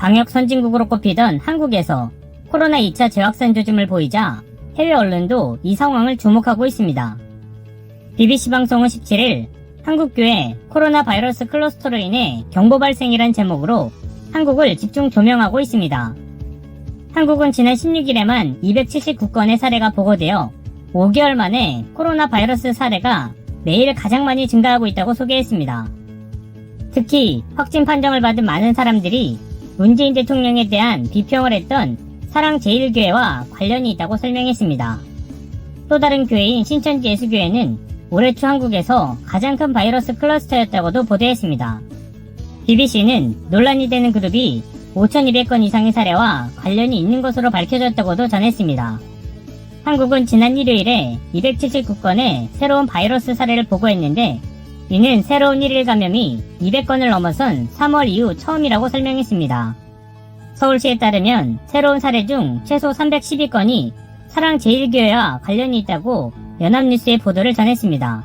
방역 선진국으로 꼽히던 한국에서 코로나 2차 재확산 조짐을 보이자 해외 언론도 이 상황을 주목하고 있습니다. BBC 방송은 17일 한국교회 코로나 바이러스 클러스터로 인해 경보 발생이란 제목으로 한국을 집중 조명하고 있습니다. 한국은 지난 16일에만 279건의 사례가 보고되어 5개월 만에 코로나 바이러스 사례가 매일 가장 많이 증가하고 있다고 소개했습니다. 특히 확진 판정을 받은 많은 사람들이 문재인 대통령에 대한 비평을 했던 사랑제일교회와 관련이 있다고 설명했습니다. 또 다른 교회인 신천지 예수교회는 올해 초 한국에서 가장 큰 바이러스 클러스터였다고도 보도했습니다. BBC는 논란이 되는 그룹이 5,200건 이상의 사례와 관련이 있는 것으로 밝혀졌다고도 전했습니다. 한국은 지난 일요일에 279건의 새로운 바이러스 사례를 보고했는데 이는 새로운 1일 감염이 200건을 넘어선 3월 이후 처음이라고 설명했습니다. 서울시에 따르면 새로운 사례 중 최소 312건이 사랑제일교회와 관련이 있다고 연합뉴스의 보도를 전했습니다.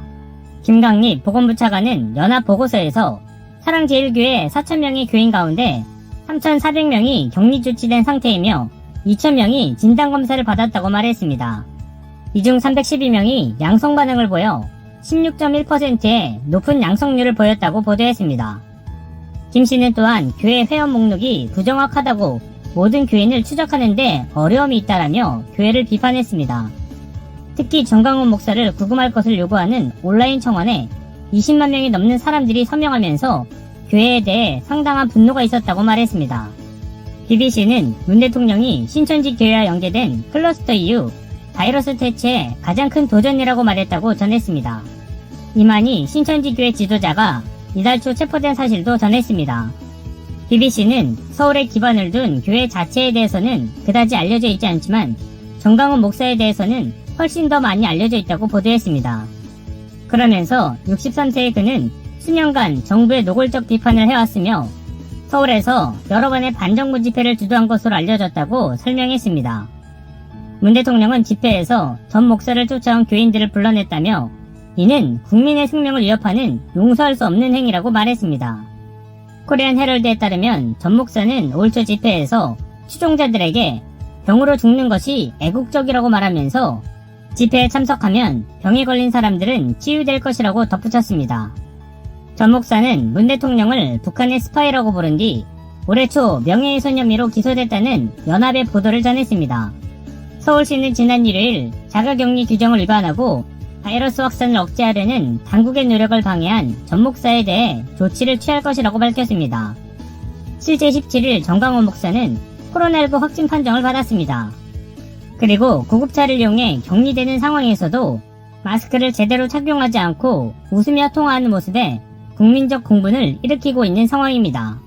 김강립 보건부 차관은 연합보고서에서 사랑제일교회 4,000명의 교인 가운데 3,400명이 격리 조치된 상태이며 2,000명이 진단검사를 받았다고 말했습니다. 이 중 312명이 양성 반응을 보여 16.1%의 높은 양성률을 보였다고 보도했습니다. 김 씨는 또한 교회 회원 목록이 부정확하다고 모든 교인을 추적하는데 어려움이 있다라며 교회를 비판했습니다. 특히 정강훈 목사를 구금할 것을 요구하는 온라인 청원에 20만 명이 넘는 사람들이 서명하면서 교회에 대해 상당한 분노가 있었다고 말했습니다. BBC는 문 대통령이 신천지 교회와 연계된 클러스터 이후 바이러스 퇴치의 가장 큰 도전이라고 말했다고 전했습니다. 이만희 신천지 교회 지도자가 이달 초 체포된 사실도 전했습니다. BBC는 서울에 기반을 둔 교회 자체에 대해서는 그다지 알려져 있지 않지만 정강훈 목사에 대해서는 훨씬 더 많이 알려져 있다고 보도했습니다. 그러면서 63세의 그는 수년간 정부의 노골적 비판을 해왔으며 서울에서 여러 번의 반정부 집회를 주도한 것으로 알려졌다고 설명했습니다. 문 대통령은 집회에서 전 목사를 쫓아온 교인들을 불러냈다며 이는 국민의 생명을 위협하는 용서할 수 없는 행위라고 말했습니다. 코리안 헤럴드에 따르면 전 목사는 올 초 집회에서 추종자들에게 병으로 죽는 것이 애국적이라고 말하면서 집회에 참석하면 병에 걸린 사람들은 치유될 것이라고 덧붙였습니다. 전 목사는 문 대통령을 북한의 스파이라고 부른 뒤 올해 초 명예훼손 혐의로 기소됐다는 연합의 보도를 전했습니다. 서울시는 지난 일요일 자가격리 규정을 위반하고 바이러스 확산을 억제하려는 당국의 노력을 방해한 전 목사에 대해 조치를 취할 것이라고 밝혔습니다. 실제 17일 정강훈 목사는 코로나19 확진 판정을 받았습니다. 그리고 구급차를 이용해 격리되는 상황에서도 마스크를 제대로 착용하지 않고 웃으며 통화하는 모습에 국민적 공분을 일으키고 있는 상황입니다.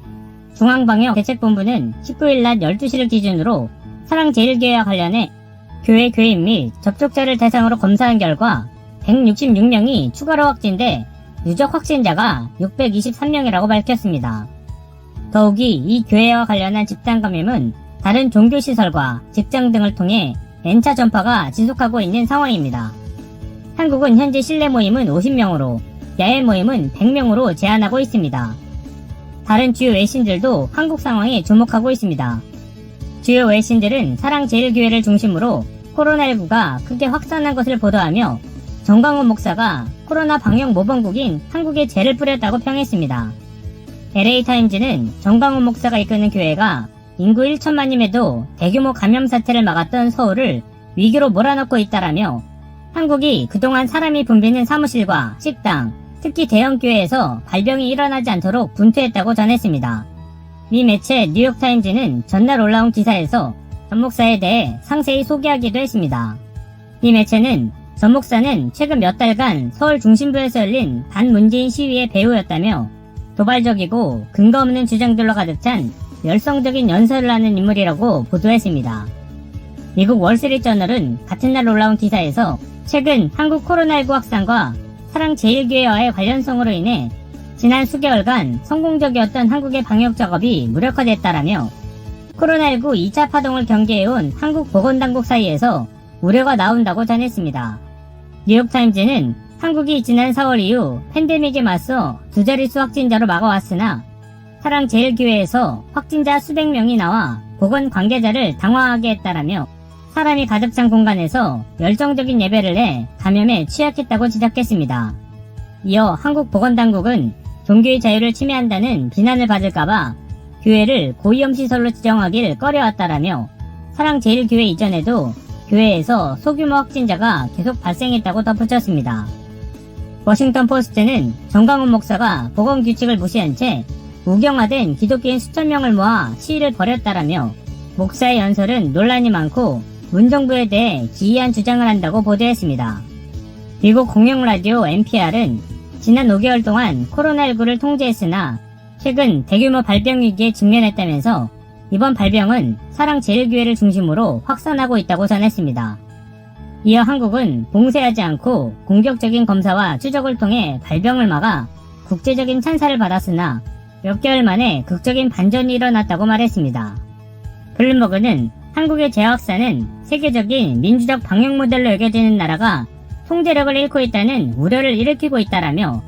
중앙방역대책본부는 19일 낮 12시를 기준으로 사랑제일교회와 관련해 교회 교인 및 접촉자를 대상으로 검사한 결과 166명이 추가로 확진돼 누적 확진자가 623명이라고 밝혔습니다. 더욱이 이 교회와 관련한 집단 감염은 다른 종교시설과 직장 등을 통해 N차 전파가 지속하고 있는 상황입니다. 한국은 현재 실내 모임은 50명으로 야외 모임은 100명으로 제한하고 있습니다. 다른 주요 외신들도 한국 상황에 주목하고 있습니다. 주요 외신들은 사랑제일교회를 중심으로 코로나19가 크게 확산한 것을 보도하며 정강훈 목사가 코로나 방역 모범국인 한국에 죄를 뿌렸다고 평했습니다. LA타임즈는 정강훈 목사가 이끄는 교회가 인구 1천만임에도 대규모 감염 사태를 막았던 서울을 위기로 몰아넣고 있다라며 한국이 그동안 사람이 붐비는 사무실과 식당, 특히 대형 교회에서 발병이 일어나지 않도록 분투했다고 전했습니다. 미 매체 뉴욕타임즈는 전날 올라온 기사에서 전 목사에 대해 상세히 소개하기도 했습니다. 이 매체는 전 목사는 최근 몇 달간 서울 중심부에서 열린 반문재인 시위의 배우였다며 도발적이고 근거 없는 주장들로 가득 찬 열성적인 연설을 하는 인물이라고 보도했습니다. 미국 월스트리트저널은 같은 날 올라온 기사에서 최근 한국 코로나19 확산과 사랑제일교회와의 관련성으로 인해 지난 수개월간 성공적이었던 한국의 방역 작업이 무력화됐다라며 코로나19 2차 파동을 경계해온 한국 보건당국 사이에서 우려가 나온다고 전했습니다. 뉴욕타임즈는 한국이 지난 4월 이후 팬데믹에 맞서 두 자릿수 확진자로 막아왔으나 사랑제일교회에서 확진자 수백 명이 나와 보건 관계자를 당황하게 했다라며 사람이 가득 찬 공간에서 열정적인 예배를 해 감염에 취약했다고 지적했습니다. 이어 한국보건당국은 종교의 자유를 침해한다는 비난을 받을까봐 교회를 고위험시설로 지정하길 꺼려왔다라며 사랑제일교회 이전에도 교회에서 소규모 확진자가 계속 발생했다고 덧붙였습니다. 워싱턴 포스트는 정강훈 목사가 보건규칙을 무시한 채 우경화된 기독교인 수천 명을 모아 시위를 벌였다라며 목사의 연설은 논란이 많고 문정부에 대해 기이한 주장을 한다고 보도했습니다. 미국 공영라디오 NPR은 지난 5개월 동안 코로나19를 통제했으나 최근 대규모 발병 위기에 직면했다면서 이번 발병은 사랑제일교회를 중심으로 확산하고 있다고 전했습니다. 이어 한국은 봉쇄하지 않고 공격적인 검사와 추적을 통해 발병을 막아 국제적인 찬사를 받았으나 몇 개월 만에 극적인 반전이 일어났다고 말했습니다. 블룸버그는 한국의 재확산은 세계적인 민주적 방역 모델로 여겨지는 나라가 통제력을 잃고 있다는 우려를 일으키고 있다라며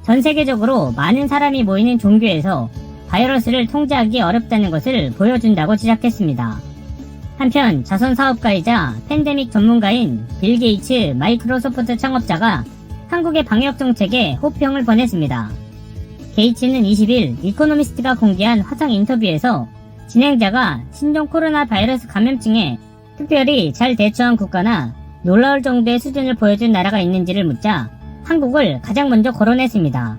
전 세계적으로 많은 사람이 모이는 종교에서 바이러스를 통제하기 어렵다는 것을 보여준다고 지적했습니다. 한편 자선사업가이자 팬데믹 전문가인 빌 게이츠 마이크로소프트 창업자가 한국의 방역 정책에 호평을 보냈습니다. 게이츠는 20일 이코노미스트가 공개한 화상 인터뷰에서 진행자가 신종 코로나 바이러스 감염증에 특별히 잘 대처한 국가나 놀라울 정도의 수준을 보여준 나라가 있는지를 묻자 한국을 가장 먼저 거론했습니다.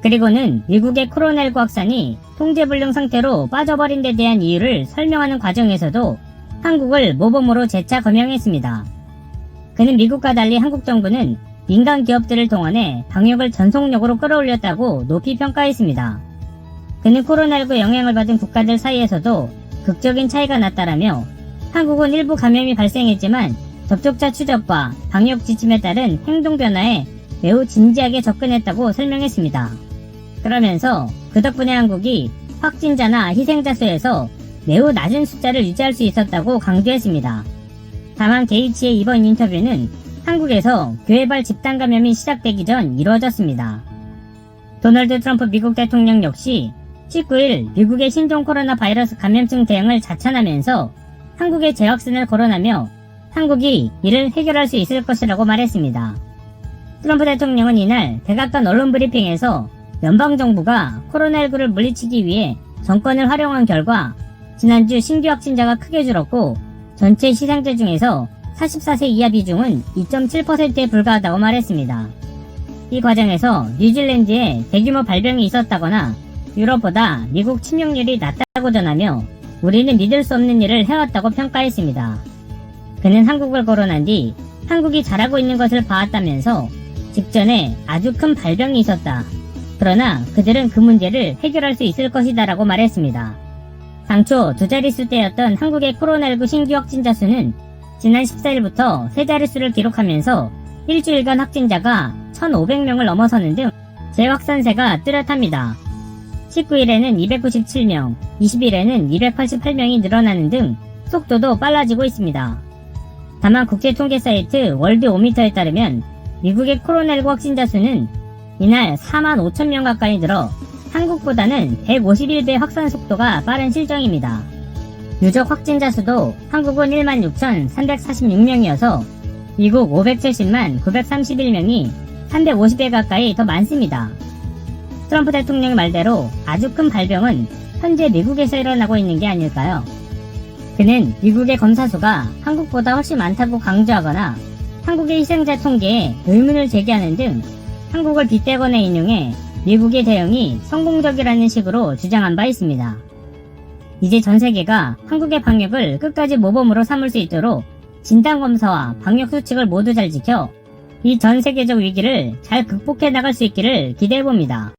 그리고는 미국의 코로나19 확산이 통제불능 상태로 빠져버린 데 대한 이유를 설명하는 과정에서도 한국을 모범으로 재차 거명했습니다. 그는 미국과 달리 한국 정부는 민간 기업들을 동원해 방역을 전속력으로 끌어올렸다고 높이 평가했습니다. 그는 코로나19 영향을 받은 국가들 사이에서도 극적인 차이가 났다라며 한국은 일부 감염이 발생했지만 접촉자 추적과 방역 지침에 따른 행동 변화에 매우 진지하게 접근했다고 설명했습니다. 그러면서 그 덕분에 한국이 확진자나 희생자 수에서 매우 낮은 숫자를 유지할 수 있었다고 강조했습니다. 다만 게이츠의 이번 인터뷰는 한국에서 교회발 집단 감염이 시작되기 전 이루어졌습니다. 도널드 트럼프 미국 대통령 역시 19일 미국의 신종 코로나 바이러스 감염증 대응을 자찬하면서 한국의 재확산을 거론하며 한국이 이를 해결할 수 있을 것이라고 말했습니다. 트럼프 대통령은 이날 백악관 언론 브리핑에서 연방정부가 코로나19를 물리치기 위해 정권을 활용한 결과 지난주 신규 확진자가 크게 줄었고 전체 시상자 중에서 44세 이하 비중은 2.7%에 불과하다고 말했습니다. 이 과정에서 뉴질랜드에 대규모 발병이 있었다거나 유럽보다 미국 치명률이 낮다고 전하며 우리는 믿을 수 없는 일을 해왔다고 평가했습니다. 그는 한국을 거론한 뒤 한국이 잘하고 있는 것을 봐왔다면서 직전에 아주 큰 발병이 있었다. 그러나 그들은 그 문제를 해결할 수 있을 것이다 라고 말했습니다. 당초 두 자릿수대였던 한국의 코로나19 신규 확진자 수는 지난 14일부터 세 자릿수를 기록하면서 일주일간 확진자가 1,500명을 넘어서는 등 재확산세가 뚜렷합니다. 19일에는 297명, 20일에는 288명이 늘어나는 등 속도도 빨라지고 있습니다. 다만 국제통계 사이트 월드오미터에 따르면 미국의 코로나19 확진자 수는 이날 4만 5천 명 가까이 늘어 한국보다는 151배 확산 속도가 빠른 실정입니다. 누적 확진자 수도 한국은 16,346명이어서 미국 570만 931명이 350배 가까이 더 많습니다. 트럼프 대통령의 말대로 아주 큰 발병은 현재 미국에서 일어나고 있는 게 아닐까요? 그는 미국의 검사 수가 한국보다 훨씬 많다고 강조하거나 한국의 희생자 통계에 의문을 제기하는 등 한국을 빗대거나 인용해 미국의 대응이 성공적이라는 식으로 주장한 바 있습니다. 이제 전 세계가 한국의 방역을 끝까지 모범으로 삼을 수 있도록 진단검사와 방역 수칙을 모두 잘 지켜 이 전 세계적 위기를 잘 극복해 나갈 수 있기를 기대해봅니다.